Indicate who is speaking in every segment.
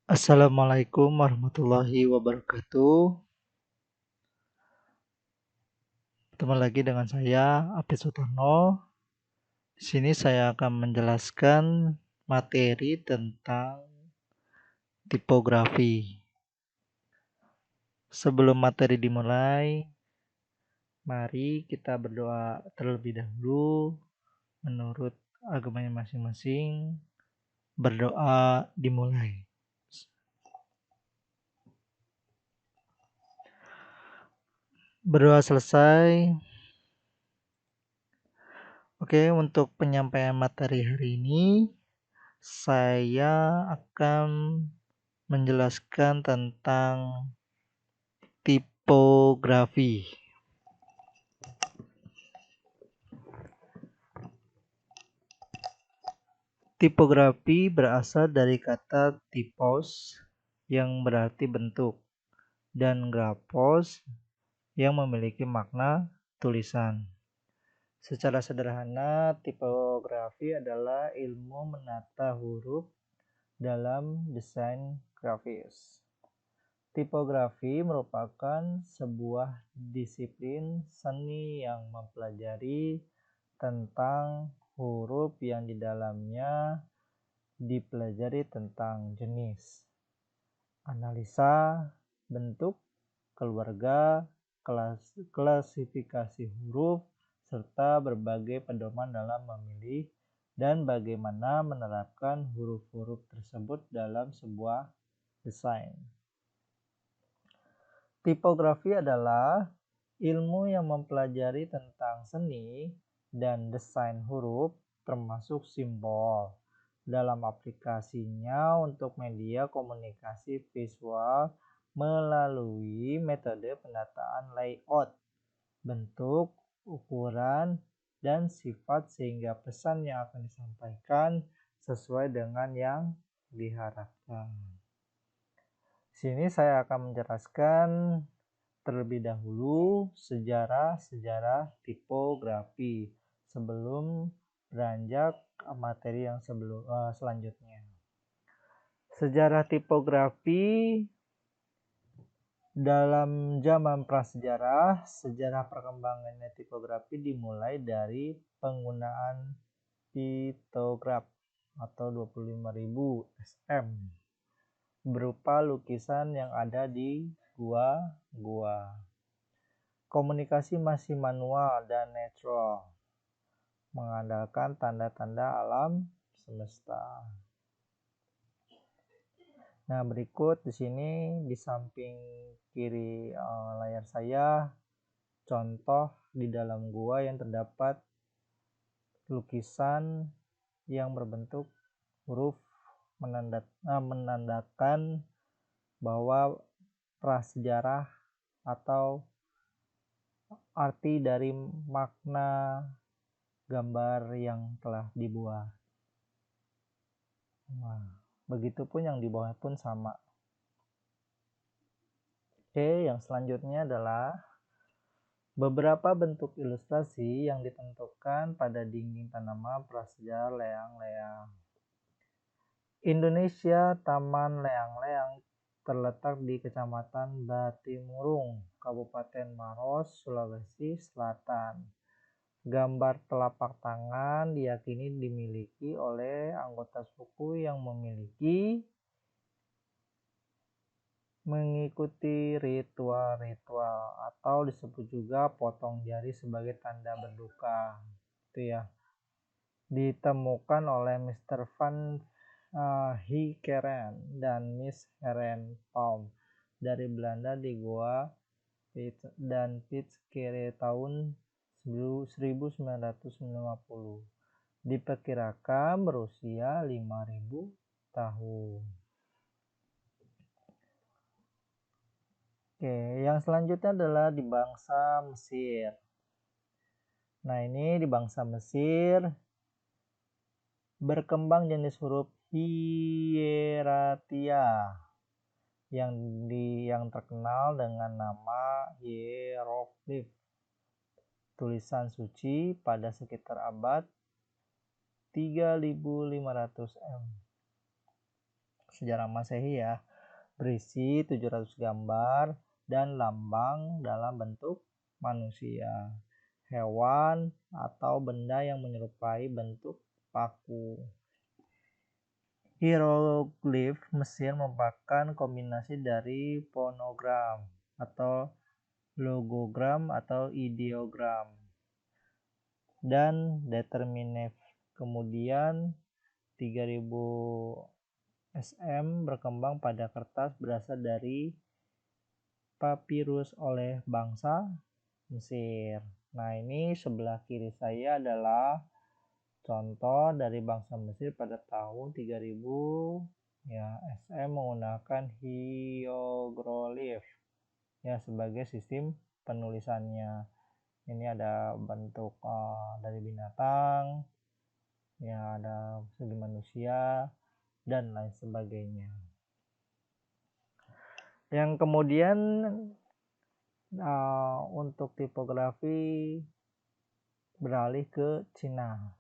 Speaker 1: Assalamualaikum warahmatullahi wabarakatuh. Ketemu lagi dengan saya, Apit Sutono. Di sini saya akan menjelaskan materi tentang tipografi. Sebelum materi dimulai, mari kita berdoa terlebih dahulu menurut agamanya masing-masing. Berdoa dimulai. Berdoa selesai. Oke, untuk penyampaian materi hari ini, saya akan menjelaskan tentang tipografi. Tipografi berasal dari kata typos yang berarti bentuk dan graphos yang memiliki makna tulisan. Secara sederhana, tipografi adalah ilmu menata huruf dalam desain grafis. Tipografi merupakan sebuah disiplin seni yang mempelajari tentang huruf yang di dalamnya dipelajari tentang jenis, analisa, bentuk, keluarga, klasifikasi huruf, serta berbagai pedoman dalam memilih dan bagaimana menerapkan huruf-huruf tersebut dalam sebuah desain. Tipografi adalah ilmu yang mempelajari tentang seni dan desain huruf termasuk simbol dalam aplikasinya untuk media komunikasi visual melalui metode penataan layout, bentuk, ukuran, dan sifat sehingga pesan yang akan disampaikan sesuai dengan yang diharapkan. Di sini saya akan menjelaskan terlebih dahulu sejarah tipografi sebelum beranjak materi yang selanjutnya. Sejarah tipografi dalam zaman prasejarah, sejarah perkembangannya tipografi dimulai dari penggunaan piktograf atau 25.000 sm berupa lukisan yang ada di gua-gua. Komunikasi masih manual dan natural, mengandalkan tanda-tanda alam semesta. Nah, berikut di sini di samping kiri layar saya contoh di dalam gua yang terdapat lukisan yang berbentuk huruf menandakan bahwa prasejarah atau arti dari makna gambar yang telah dibuat. Nah, begitupun yang di bawah pun sama. Oke, yang selanjutnya adalah beberapa bentuk ilustrasi yang ditentukan pada dinding tanaman prasejarah leang-leang. Indonesia, Taman Leang-leang terletak di Kecamatan Batimurung, Kabupaten Maros, Sulawesi Selatan. Gambar telapak tangan diyakini dimiliki oleh anggota suku yang mengikuti ritual-ritual atau disebut juga potong jari sebagai tanda berduka. Itu ya. Ditemukan oleh Mr. Van Heekeren dan Miss Heren Palm dari Belanda di Goa dan Pitcairn tahun 1950. Diperkirakan berusia 5.000 tahun. Oke, yang selanjutnya adalah di bangsa Mesir. Nah, ini di bangsa Mesir berkembang jenis huruf hieratia yang terkenal dengan nama hieroglif tulisan suci pada sekitar abad 3500 M sejarah Masehi ya, berisi 700 gambar dan lambang dalam bentuk manusia, hewan, atau benda yang menyerupai bentuk paku. Hieroglif Mesir merupakan kombinasi dari fonogram atau logogram atau ideogram dan determinif. Kemudian 3000 SM berkembang pada kertas berasal dari papirus oleh bangsa Mesir. Nah, ini sebelah kiri saya adalah contoh dari bangsa Mesir pada tahun 3000 ya SM menggunakan hieroglif ya sebagai sistem penulisannya. Ini ada bentuk dari binatang, ya ada segi manusia dan lain sebagainya. Yang kemudian untuk tipografi beralih ke Cina.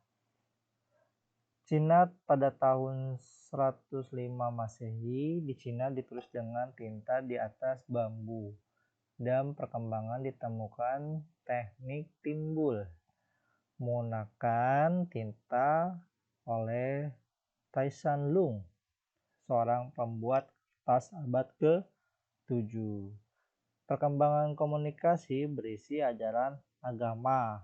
Speaker 1: Cina pada tahun 105 Masehi di Cina ditulis dengan tinta di atas bambu dan perkembangan ditemukan teknik timbul menggunakan tinta oleh Taishan Lung, seorang pembuat kertas abad ke-7. Perkembangan komunikasi berisi ajaran agama,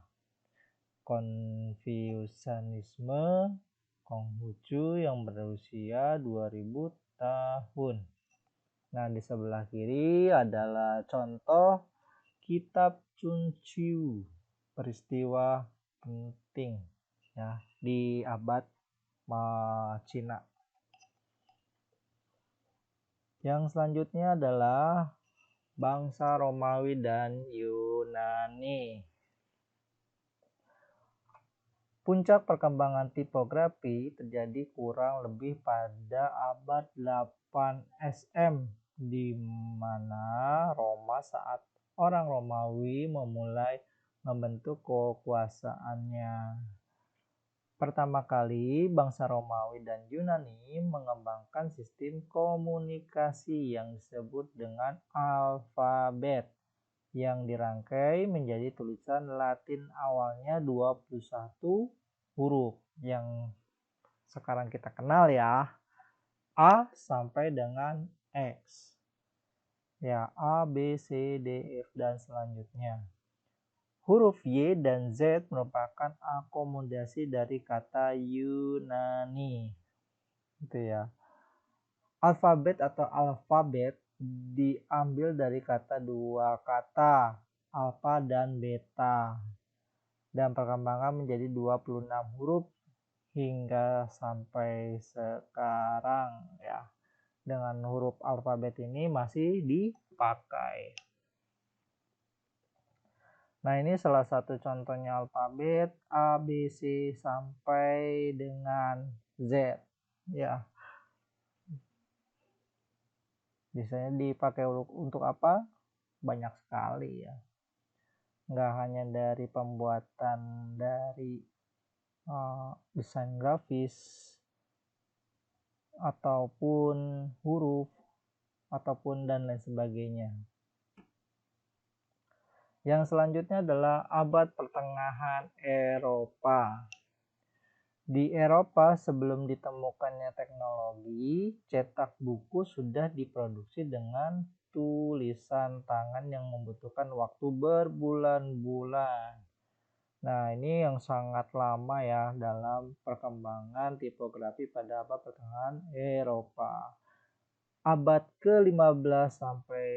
Speaker 1: Konfusianisme, Konghucu yang berusia 2000 tahun. Nah, di sebelah kiri adalah contoh kitab Chunqiu, peristiwa penting ya di abad Cina. Yang selanjutnya adalah bangsa Romawi dan Yunani. Puncak perkembangan tipografi terjadi kurang lebih pada abad 8 SM, di mana Roma saat orang Romawi memulai membentuk kekuasaannya. Pertama kali bangsa Romawi dan Yunani mengembangkan sistem komunikasi yang disebut dengan alfabet, yang dirangkai menjadi tulisan Latin awalnya 21 huruf yang sekarang kita kenal ya, A sampai dengan X. Ya, A, B, C, D, F dan selanjutnya. Huruf Y dan Z merupakan akomodasi dari kata Yunani. Gitu ya. Alfabet atau alfabet diambil dari dua kata, alfa dan beta, dan perkembangan menjadi 26 huruf hingga sampai sekarang ya. Dengan huruf alfabet ini masih dipakai. Nah, ini salah satu contohnya alfabet A, B, C sampai dengan Z ya. Biasanya dipakai untuk apa? Banyak sekali ya. Nggak hanya dari pembuatan dari desain grafis ataupun huruf ataupun dan lain sebagainya. Yang selanjutnya adalah abad pertengahan Eropa. Di Eropa sebelum ditemukannya teknologi, cetak buku sudah diproduksi dengan tulisan tangan yang membutuhkan waktu berbulan-bulan. Nah, ini yang sangat lama ya dalam perkembangan tipografi pada abad pertengahan Eropa. Abad ke-15 sampai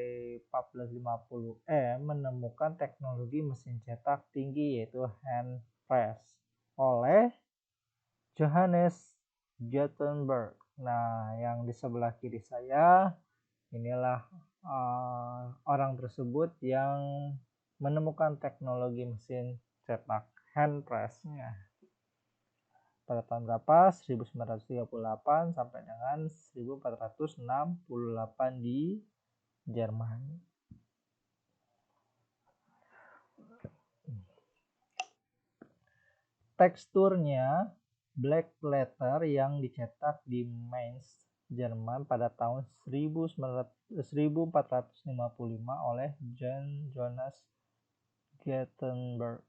Speaker 1: 1450 menemukan teknologi mesin cetak tinggi yaitu hand press oleh Johannes Gutenberg. Nah, yang di sebelah kiri saya inilah orang tersebut yang menemukan teknologi mesin cetak hand press-nya. Pada tahun berapa? 1938 sampai dengan 1468 di Jerman. Teksturnya black letter yang dicetak di Mainz Jerman pada tahun 1455 oleh John Jonas Gutenberg.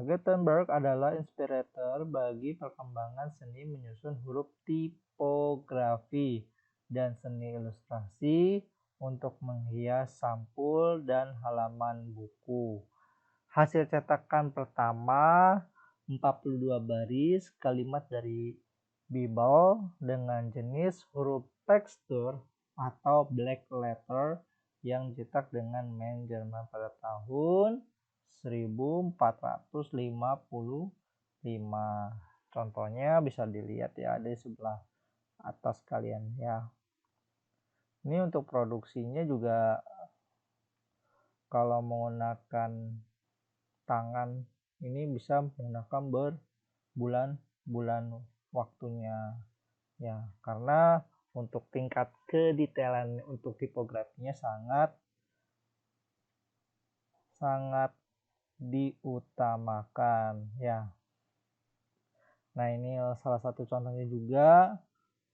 Speaker 1: Gutenberg adalah inspirator bagi perkembangan seni menyusun huruf tipografi dan seni ilustrasi untuk menghias sampul dan halaman buku. Hasil cetakan pertama 42 baris kalimat dari Bible dengan jenis huruf tekstur atau black letter yang dicetak dengan men Jerman pada tahun 1455. Contohnya bisa dilihat ya di sebelah atas kalian ya. Ini untuk produksinya juga kalau menggunakan tangan ini bisa menggunakan berbulan-bulan waktunya ya, karena untuk tingkat kedetailan untuk tipografinya sangat diutamakan ya. Nah, ini salah satu contohnya juga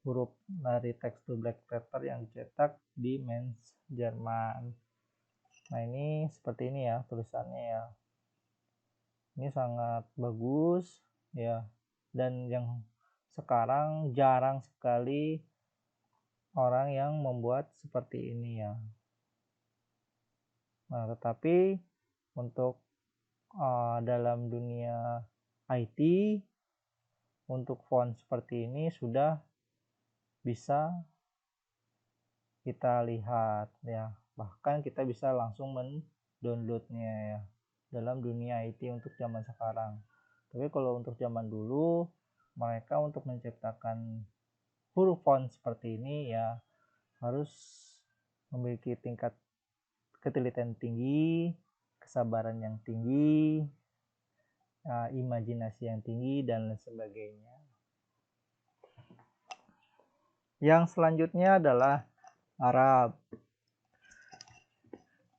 Speaker 1: huruf dari tekstur black letter yang dicetak di Mainz Jerman. Nah, ini seperti ini ya tulisannya ya. Ini sangat bagus ya, dan yang sekarang jarang sekali orang yang membuat seperti ini ya. Nah, tetapi untuk dalam dunia IT untuk font seperti ini sudah bisa kita lihat ya, bahkan kita bisa langsung mendownloadnya ya dalam dunia IT untuk zaman sekarang. Tapi kalau untuk zaman dulu mereka untuk menciptakan huruf font seperti ini ya harus memiliki tingkat ketelitian tinggi, kesabaran yang tinggi, imajinasi yang tinggi, dan lain sebagainya. Yang selanjutnya adalah Arab.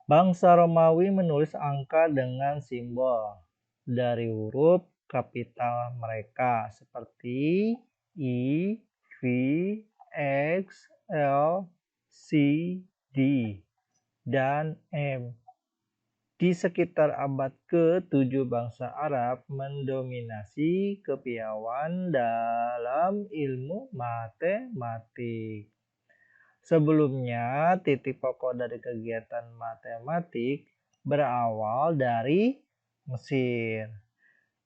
Speaker 1: Bangsa Romawi menulis angka dengan simbol dari huruf kapital mereka seperti I, V, X, L, C, D, dan M. Di sekitar abad ke-7 bangsa Arab mendominasi kepiawaian dalam ilmu matematik. Sebelumnya, titik pokok dari kegiatan matematik berawal dari Mesir,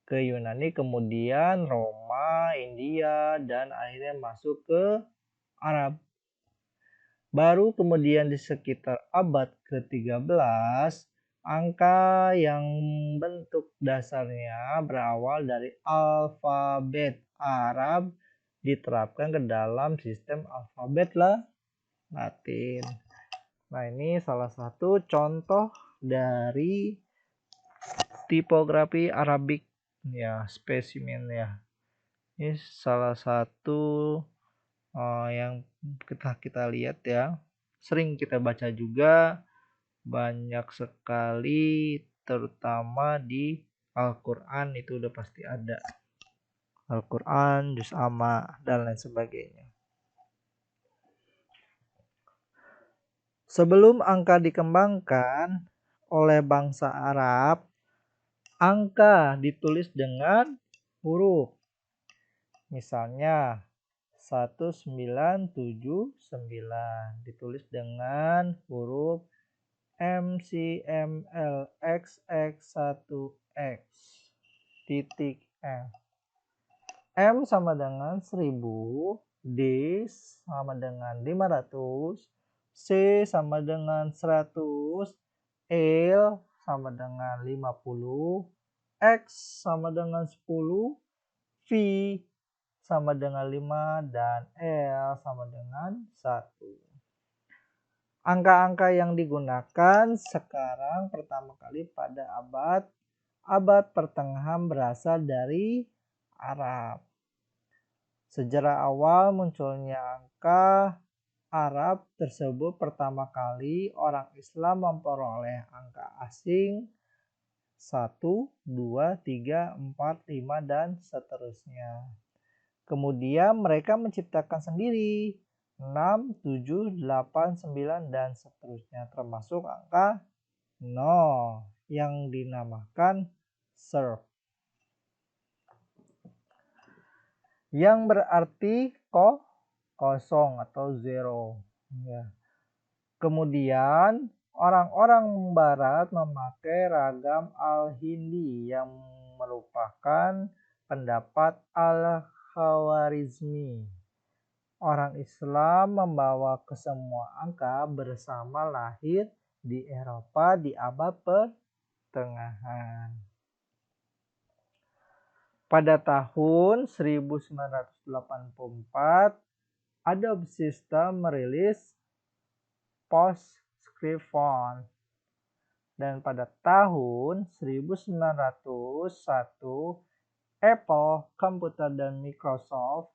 Speaker 1: ke Yunani, kemudian Roma, India, dan akhirnya masuk ke Arab. Baru kemudian di sekitar abad ke-13, angka yang bentuk dasarnya berawal dari alfabet Arab diterapkan ke dalam sistem alfabet Latin. Nah, ini salah satu contoh dari tipografi Arabik ya, spesimen ya. Ini salah satu yang kita lihat ya, sering kita baca juga, banyak sekali, terutama di Al-Quran itu udah pasti ada. Al-Quran, juz amma, dan lain sebagainya. Sebelum angka dikembangkan oleh bangsa Arab, angka ditulis dengan huruf. Misalnya 1979 ditulis dengan huruf MCMLXX1X titik M. M sama dengan 1000, D sama dengan 500, C sama dengan 100, L sama dengan 50, X sama dengan 10, V sama dengan 5, dan L sama dengan 1. Angka-angka yang digunakan sekarang pertama kali pada abad pertengahan berasal dari Arab. Sejarah awal munculnya angka Arab tersebut pertama kali orang Islam memperoleh angka asing 1, 2, 3, 4, 5, dan seterusnya. Kemudian mereka menciptakan sendiri 6, 7, 8, 9, dan seterusnya, termasuk angka 0 yang dinamakan surf, yang berarti kosong atau zero. Ya. Kemudian orang-orang barat memakai ragam al-Hindi yang merupakan pendapat al-Khawarizmi. Orang Islam membawa ke semua angka bersama lahir di Eropa di abad pertengahan. Pada tahun 1984, Adobe System merilis PostScript font. Dan pada tahun 1901, Apple Computer dan Microsoft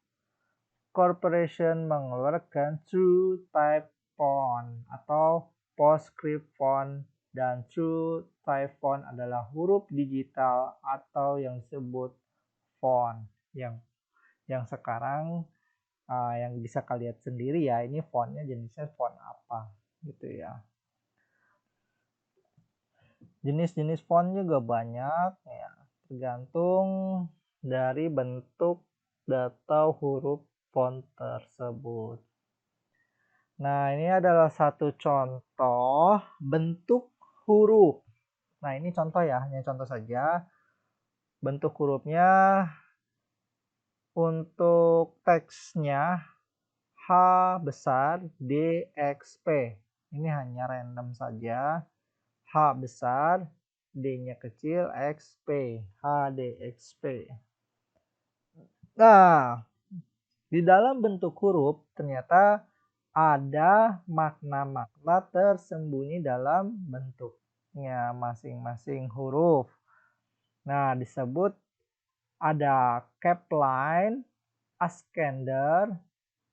Speaker 1: Corporation mengeluarkan TrueType font atau PostScript font, dan TrueType font adalah huruf digital atau yang disebut font yang sekarang yang bisa kalian lihat sendiri ya, ini fontnya jenisnya font apa gitu ya. Jenis-jenis font juga banyak ya, tergantung dari bentuk atau huruf font tersebut. Nah, ini adalah satu contoh bentuk huruf. Nah, ini contoh ya, hanya contoh saja. Bentuk hurufnya untuk teksnya H besar DXP. Ini hanya random saja. H besar, D-nya kecil, XP, HDXP. Nah, di dalam bentuk huruf ternyata ada makna-makna tersembunyi dalam bentuknya masing-masing huruf. Nah, disebut ada capline, ascender,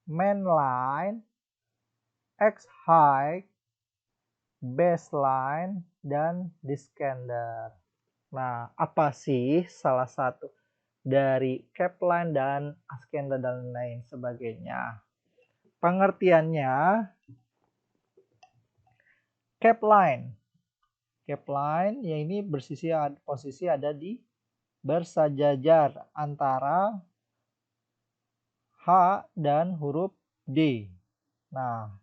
Speaker 1: mainline, x-height, baseline, dan descender. Nah, apa sih salah satu dari capline dan ascender dan lain sebagainya? Pengertiannya, capline ya ini posisi ada di bersajajar antara H dan huruf D. Nah,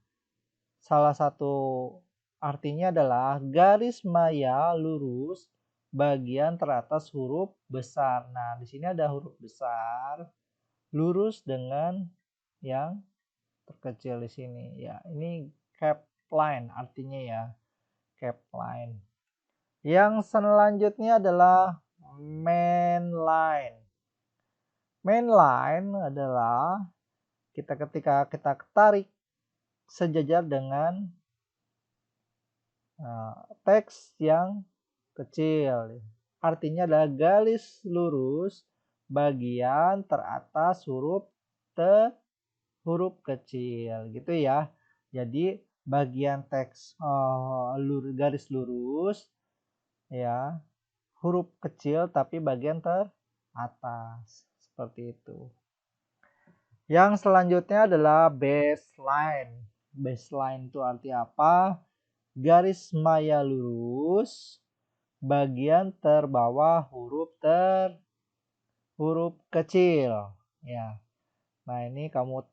Speaker 1: salah satu artinya adalah garis maya lurus bagian teratas huruf besar. Nah, di sini ada huruf besar lurus dengan yang terkecil di sini ya. Ini capline artinya ya, capline. Yang selanjutnya adalah mainline. Mainline adalah ketika kita tarik sejajar dengan teks yang kecil. Artinya adalah garis lurus bagian teratas huruf kecil gitu ya. Jadi bagian teks garis lurus ya, huruf kecil tapi bagian teratas seperti itu. Yang selanjutnya adalah baseline. Baseline itu arti apa? Garis maya lurus bagian terbawah huruf kecil ya. Nah, ini kamu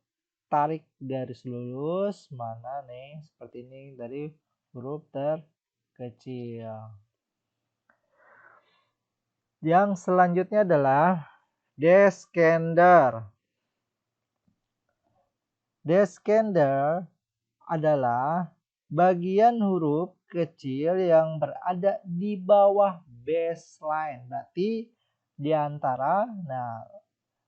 Speaker 1: tarik garis lurus mana nih, seperti ini dari huruf terkecil. Yang selanjutnya adalah descender. Descender adalah bagian huruf kecil yang berada di bawah baseline. Berarti di antara,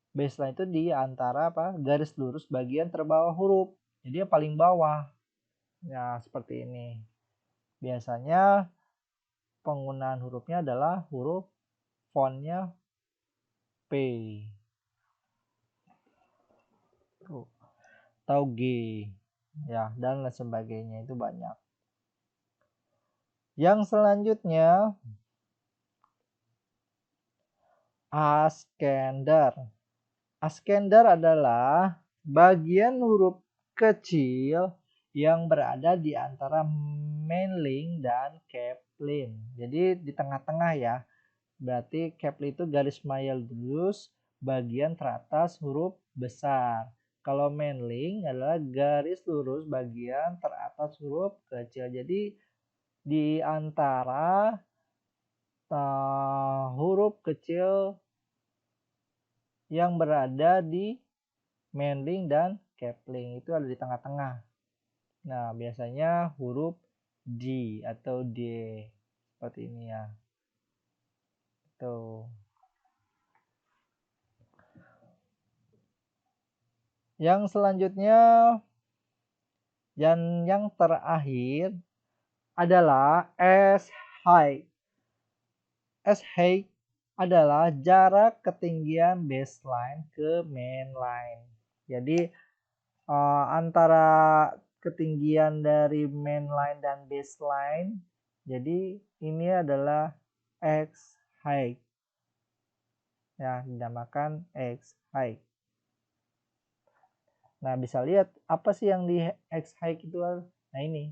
Speaker 1: baseline itu di antara garis lurus bagian terbawah huruf. Jadi yang paling bawah. Ya, seperti ini. Biasanya penggunaan hurufnya adalah huruf fontnya P atau G ya, dan lain sebagainya, itu banyak. Yang selanjutnya ascender. Askender adalah bagian huruf kecil yang berada di antara manling dan caplin. Jadi di tengah-tengah ya. Berarti caplin itu garis maya lurus bagian teratas huruf besar. Kalau manling adalah garis lurus bagian teratas huruf kecil. Jadi di antara huruf kecil yang berada di manling dan caplin itu ada di tengah-tengah. Nah, biasanya huruf D atau D seperti ini ya. Tuh. Yang selanjutnya dan yang terakhir adalah S-height. S-height adalah jarak ketinggian baseline ke mainline. Jadi antara ketinggian dari mainline dan baseline, jadi ini adalah X-height. Ya, dinamakan X-height. Nah, bisa lihat apa sih yang di X-height itu? Nah, ini.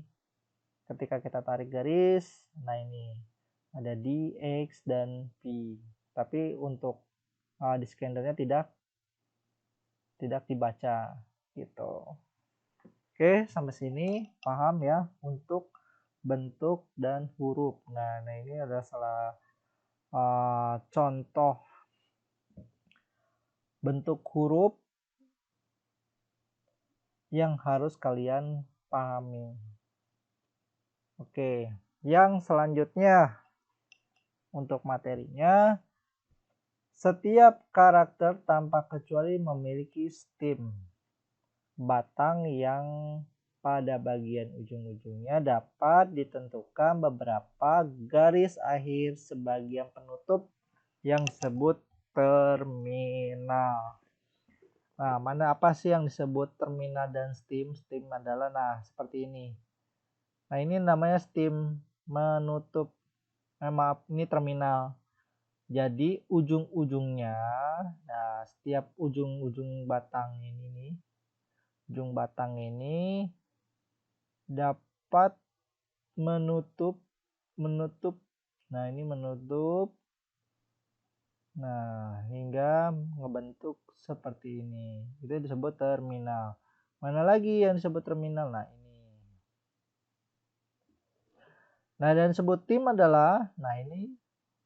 Speaker 1: Ketika kita tarik garis, nah ini ada D, X, dan P. Tapi untuk di scannernya tidak dibaca gitu. Oke, sampai sini paham ya untuk bentuk dan huruf. Nah ini adalah salah contoh bentuk huruf yang harus kalian pahami. Oke, yang selanjutnya untuk materinya, setiap karakter tanpa kecuali memiliki stem batang yang pada bagian ujung-ujungnya dapat ditentukan beberapa garis akhir sebagian penutup yang disebut terminal. Nah, mana apa sih yang disebut terminal dan stem? Stem adalah seperti ini. Nah, ini namanya stem menutup. Maaf, ini terminal. Jadi ujung-ujungnya, nah setiap ujung-ujung batang ini nih, ujung batang ini dapat menutup. Nah, ini menutup. Nah, hingga ngebentuk seperti ini. Itu disebut terminal. Mana lagi yang disebut terminal? Nah, ini. Nah, dan disebut tim adalah, nah ini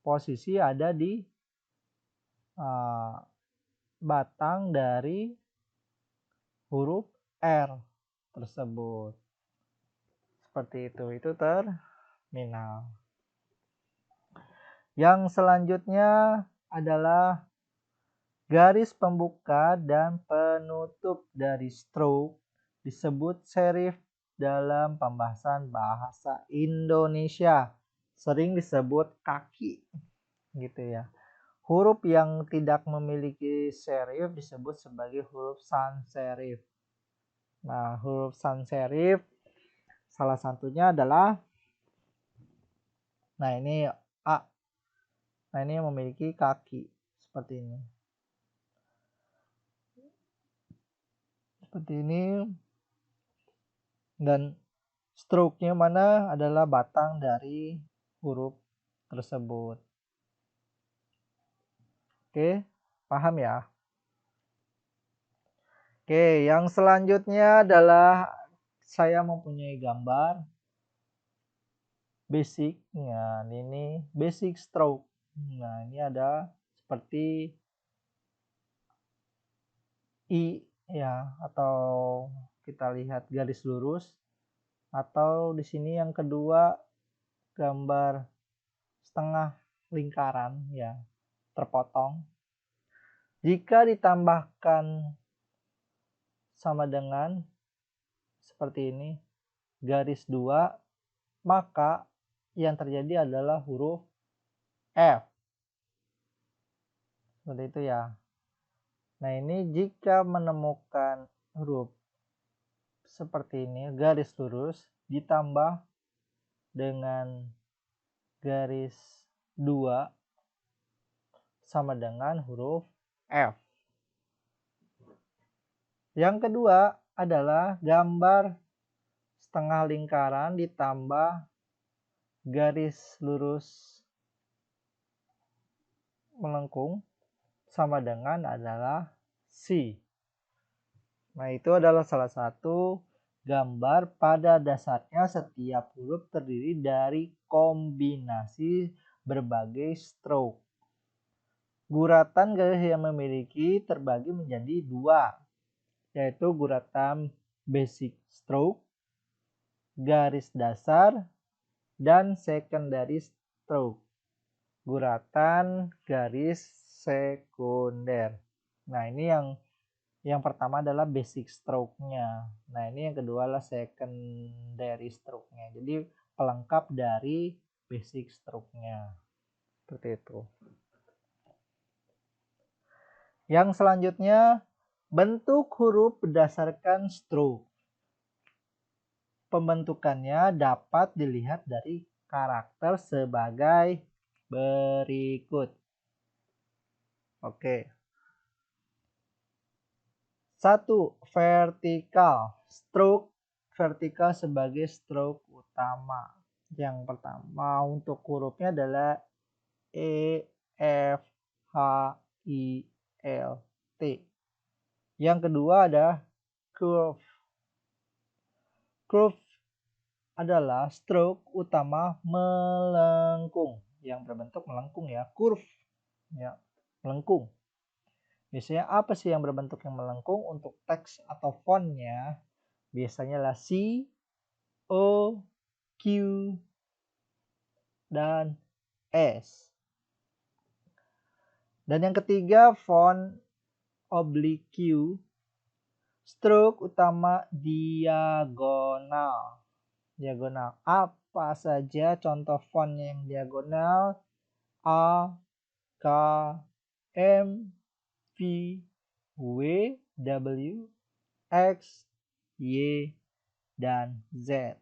Speaker 1: posisi ada di batang dari huruf R tersebut. Seperti itu terminal. Yang selanjutnya adalah garis pembuka dan penutup dari stroke disebut serif dalam pembahasan bahasa Indonesia. Sering disebut kaki gitu ya. Huruf yang tidak memiliki serif disebut sebagai huruf sans serif. Nah, huruf sans serif salah satunya adalah ini A. Nah, ini yang memiliki kaki seperti ini. Seperti ini. Dan stroke-nya mana adalah batang dari huruf tersebut. Oke, paham ya? Oke, yang selanjutnya adalah saya mempunyai gambar basicnya. Ini basic stroke. Nah, ini ada seperti I ya, atau kita lihat garis lurus, atau di sini yang kedua gambar setengah lingkaran ya, terpotong. Jika ditambahkan sama dengan seperti ini, garis 2, maka yang terjadi adalah huruf F. Seperti itu ya. Nah, ini jika menemukan huruf seperti ini, garis lurus ditambah dengan garis 2 sama dengan huruf F. Yang kedua adalah gambar setengah lingkaran ditambah garis lurus melengkung sama dengan adalah C. Nah, itu adalah salah satu gambar pada dasarnya setiap huruf terdiri dari kombinasi berbagai stroke. Guratan garis yang memiliki terbagi menjadi dua, yaitu guratan basic stroke, garis dasar, dan secondary stroke, guratan garis sekunder. Nah, ini yang pertama adalah basic stroke-nya. Nah, ini yang kedua adalah secondary stroke-nya. Jadi pelengkap dari basic stroke-nya. Seperti itu. Yang selanjutnya, bentuk huruf berdasarkan stroke. Pembentukannya dapat dilihat dari karakter sebagai berikut. Oke. 1. Vertikal. Stroke vertikal sebagai stroke utama. Yang pertama untuk hurufnya adalah E, F, H, I, L, T. Yang kedua ada curve. Curve adalah stroke utama melengkung, yang berbentuk melengkung ya, curve ya, melengkung. Biasanya apa sih yang berbentuk yang melengkung? Untuk teks atau fontnya biasanya lah C, O, Q, dan S. Dan yang ketiga font oblique Q, stroke utama diagonal. Diagonal. Apa saja contoh font yang diagonal? A, K, M, V, W, W, X, Y, dan Z.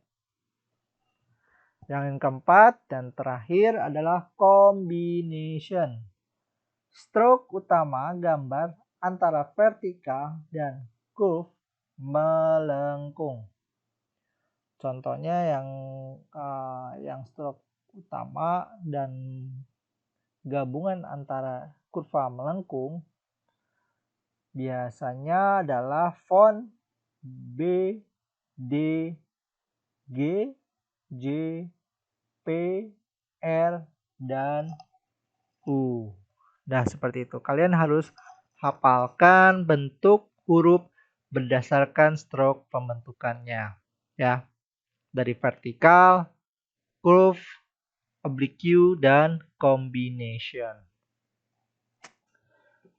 Speaker 1: Yang keempat dan terakhir adalah combination. Stroke utama gambar antara vertikal dan curve melengkung. Contohnya yang stroke utama dan gabungan antara kurva melengkung biasanya adalah font B, D, G, J, P, R, dan U. Nah, seperti itu. Kalian harus hafalkan bentuk huruf berdasarkan stroke pembentukannya. Ya. Dari vertikal, curve, oblique, dan combination.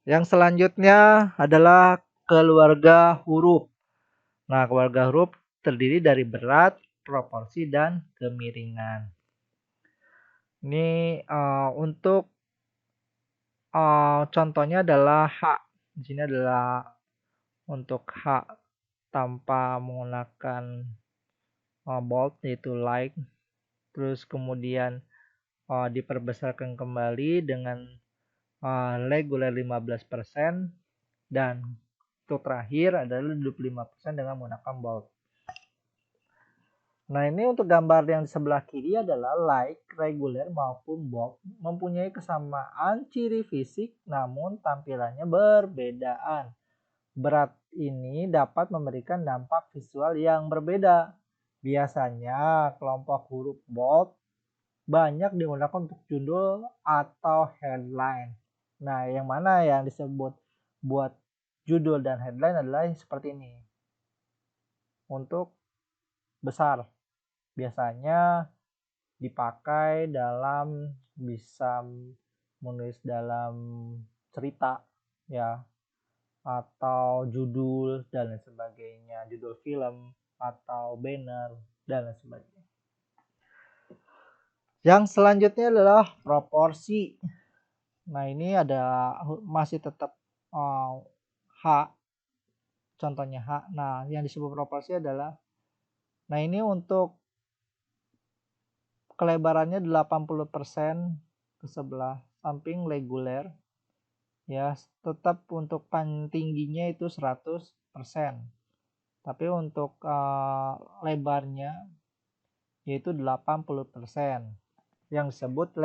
Speaker 1: Yang selanjutnya adalah keluarga huruf. Nah, keluarga huruf terdiri dari berat, proporsi, dan kemiringan. Ini untuk contohnya adalah H. Di sini adalah untuk H tanpa menggunakan bold, yaitu like. Terus kemudian diperbesarkan kembali dengan reguler 15%, dan untuk terakhir adalah 25% dengan menggunakan bold. Nah, ini untuk gambar yang di sebelah kiri adalah like, reguler maupun bold mempunyai kesamaan ciri fisik namun tampilannya berbedaan. Berat ini dapat memberikan dampak visual yang berbeda. Biasanya kelompok huruf bold banyak digunakan untuk judul atau headline. Nah, yang mana yang disebut buat judul dan headline adalah seperti ini. Untuk besar biasanya dipakai dalam bisa menulis dalam cerita ya, atau judul dan lain sebagainya, judul film atau banner dan lain sebagainya. Yang selanjutnya adalah proporsi. Nah, ini ada masih tetap H, contohnya H. Nah, yang disebut proporsi adalah, nah ini untuk kelebarannya 80% ke sebelah samping reguler ya, tetap untuk tingginya itu 100, Tapi untuk lebarnya yaitu 80% yang disebut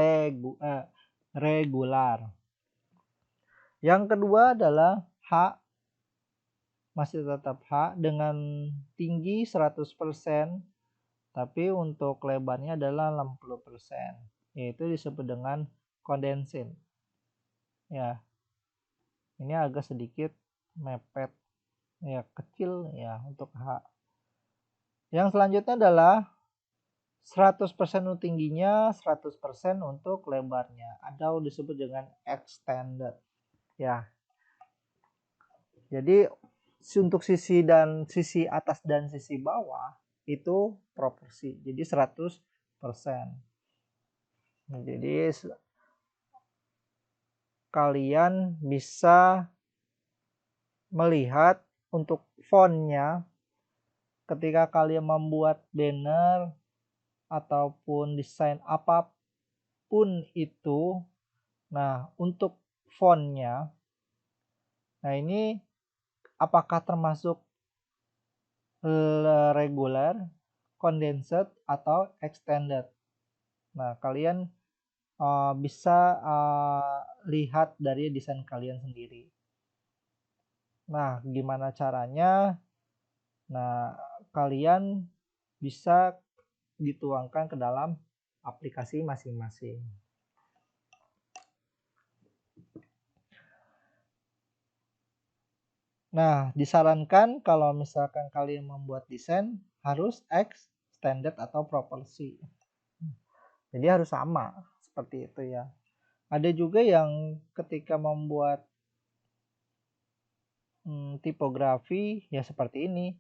Speaker 1: regular. Yang kedua adalah H, masih tetap H dengan tinggi 100%, tapi untuk lebarnya adalah 60%, yaitu disebut dengan kondensin. Ya, ini agak sedikit mepet, ya kecil ya untuk H. Yang selanjutnya adalah 100% untuk tingginya, 100% untuk lebarnya, atau disebut dengan extended. Ya. Jadi untuk sisi atas dan sisi bawah itu proporsi. Jadi 100%. Jadi kalian bisa melihat untuk fontnya ketika kalian membuat banner ataupun desain apapun itu. Nah, untuk fontnya, nah ini apakah termasuk regular, condensed, atau extended? Nah, kalian bisa lihat dari desain kalian sendiri. Nah, gimana caranya? Nah, kalian bisa dituangkan ke dalam aplikasi masing-masing. Nah, disarankan kalau misalkan kalian membuat desain harus extended atau proporsi. Jadi harus sama seperti itu ya. Ada juga yang ketika membuat tipografi ya seperti ini.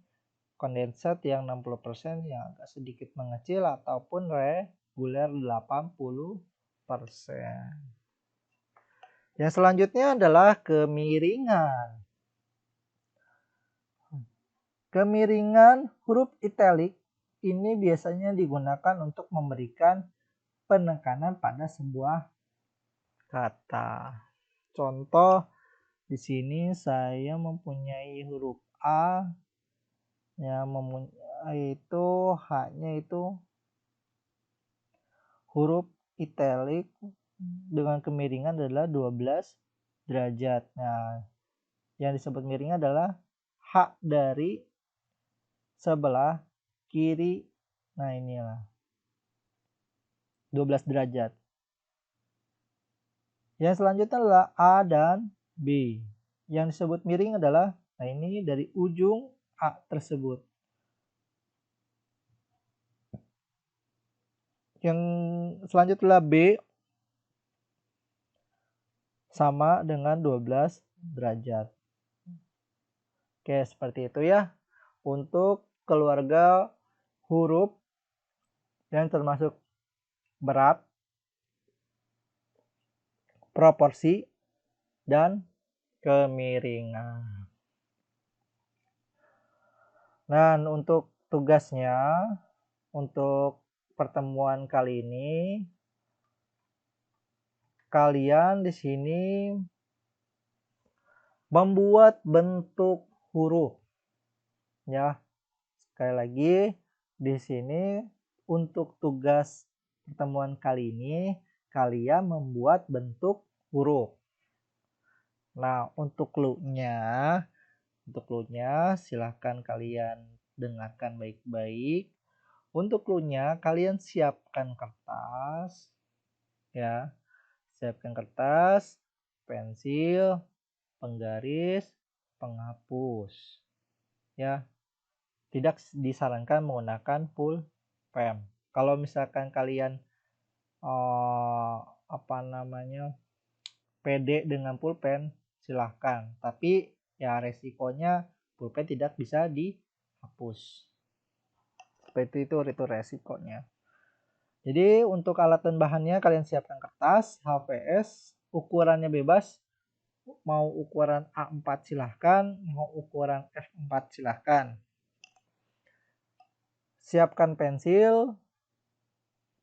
Speaker 1: Condensed yang 60% yang agak sedikit mengecil ataupun regular 80%. Yang selanjutnya adalah kemiringan. Kemiringan huruf italic ini biasanya digunakan untuk memberikan penekanan pada sebuah kata. Contoh di sini saya mempunyai huruf A yang itu H-nya itu huruf italic dengan kemiringan adalah 12 derajat. Nah, yang disebut miring adalah H dari sebelah kiri. Nah, inilah 12 derajat. Yang selanjutnya adalah A dan B. Yang disebut miring adalah, nah ini dari ujung A tersebut. Yang selanjutnya adalah B sama dengan 12 derajat. Oke, seperti itu ya. Untuk keluarga huruf yang termasuk berat, proporsi, dan kemiringan. Nah, untuk tugasnya, untuk pertemuan kali ini, kalian di sini membuat bentuk huruf. Ya, sekali lagi di sini untuk tugas pertemuan kali ini, kalian membuat bentuk huruf. Nah, untuk clue-nya silahkan kalian dengarkan baik-baik. Untuk clue-nya kalian siapkan kertas ya. Siapkan kertas, pensil, penggaris, penghapus. Ya. Tidak disarankan menggunakan pulpen. Kalau misalkan kalian pede dengan pulpen, silahkan. Tapi ya resikonya pulpen tidak bisa dihapus. Seperti itu resikonya. Jadi untuk alat dan bahannya kalian siapkan kertas, HVS, ukurannya bebas. Mau ukuran A4 silahkan, mau ukuran F4 silahkan. Siapkan pensil,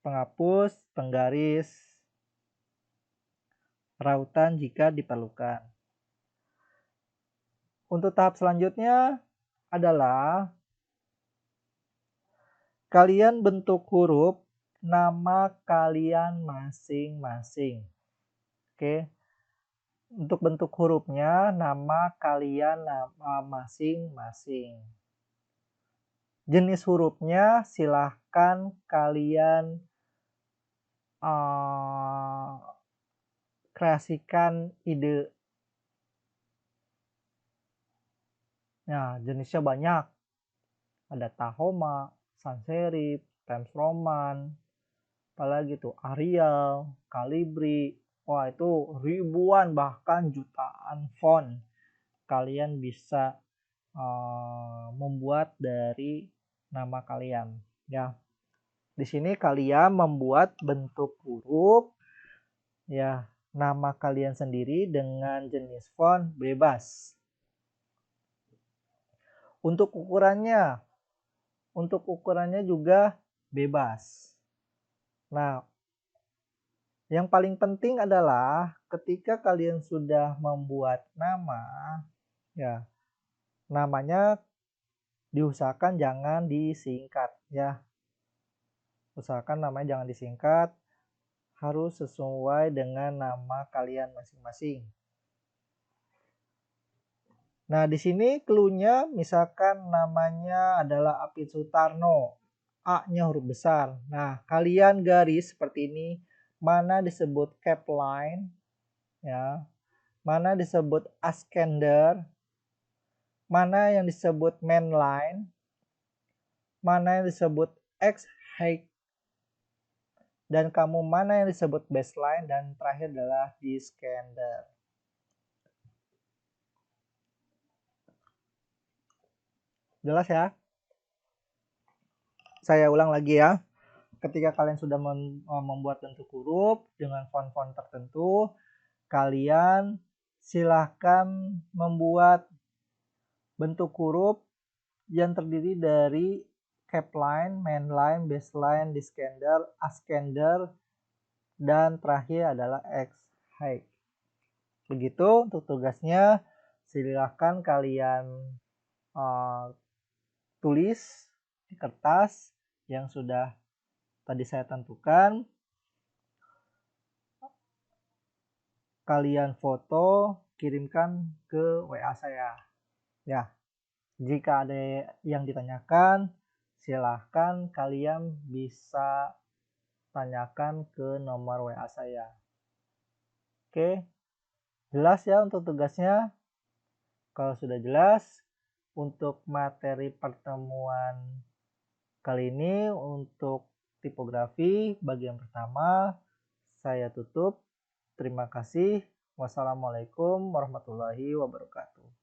Speaker 1: penghapus, penggaris, rautan jika diperlukan. Untuk tahap selanjutnya adalah kalian bentuk huruf nama kalian masing-masing. Oke. Untuk bentuk hurufnya nama kalian masing-masing. Jenis hurufnya silahkan kalian kreasikan ide. Nah, jenisnya banyak. Ada Tahoma, sans serif, Times Roman, apalagi tuh Arial, Calibri. Wah, itu ribuan bahkan jutaan font kalian bisa membuat dari nama kalian ya. Di sini kalian membuat bentuk huruf ya, nama kalian sendiri dengan jenis font bebas. Untuk ukurannya juga bebas. Nah, yang paling penting adalah ketika kalian sudah membuat nama, ya, namanya diusahakan jangan disingkat ya. Usahakan namanya jangan disingkat, harus sesuai dengan nama kalian masing-masing. Nah, di sini clue-nya misalkan namanya adalah Apit Sutarno, A-nya huruf besar. Nah, kalian garis seperti ini, mana disebut capline ya, mana disebut askender, mana yang disebut mainline, mana yang disebut X-height, dan kamu mana yang disebut baseline, dan terakhir adalah descender. Jelas ya? Saya ulang lagi ya. Ketika kalian sudah membuat bentuk huruf dengan font-font tertentu, kalian silahkan membuat bentuk huruf yang terdiri dari capline, mainline, baseline, descender, askender, dan terakhir adalah X-height. Begitu untuk tugasnya, silahkan kalian tulis di kertas yang sudah tadi saya tentukan. Kalian foto, kirimkan ke WA saya. Ya, jika ada yang ditanyakan, silahkan kalian bisa tanyakan ke nomor WA saya. Oke, jelas ya untuk tugasnya? Kalau sudah jelas, untuk materi pertemuan kali ini untuk tipografi bagian pertama saya tutup. Terima kasih. Wassalamualaikum warahmatullahi wabarakatuh.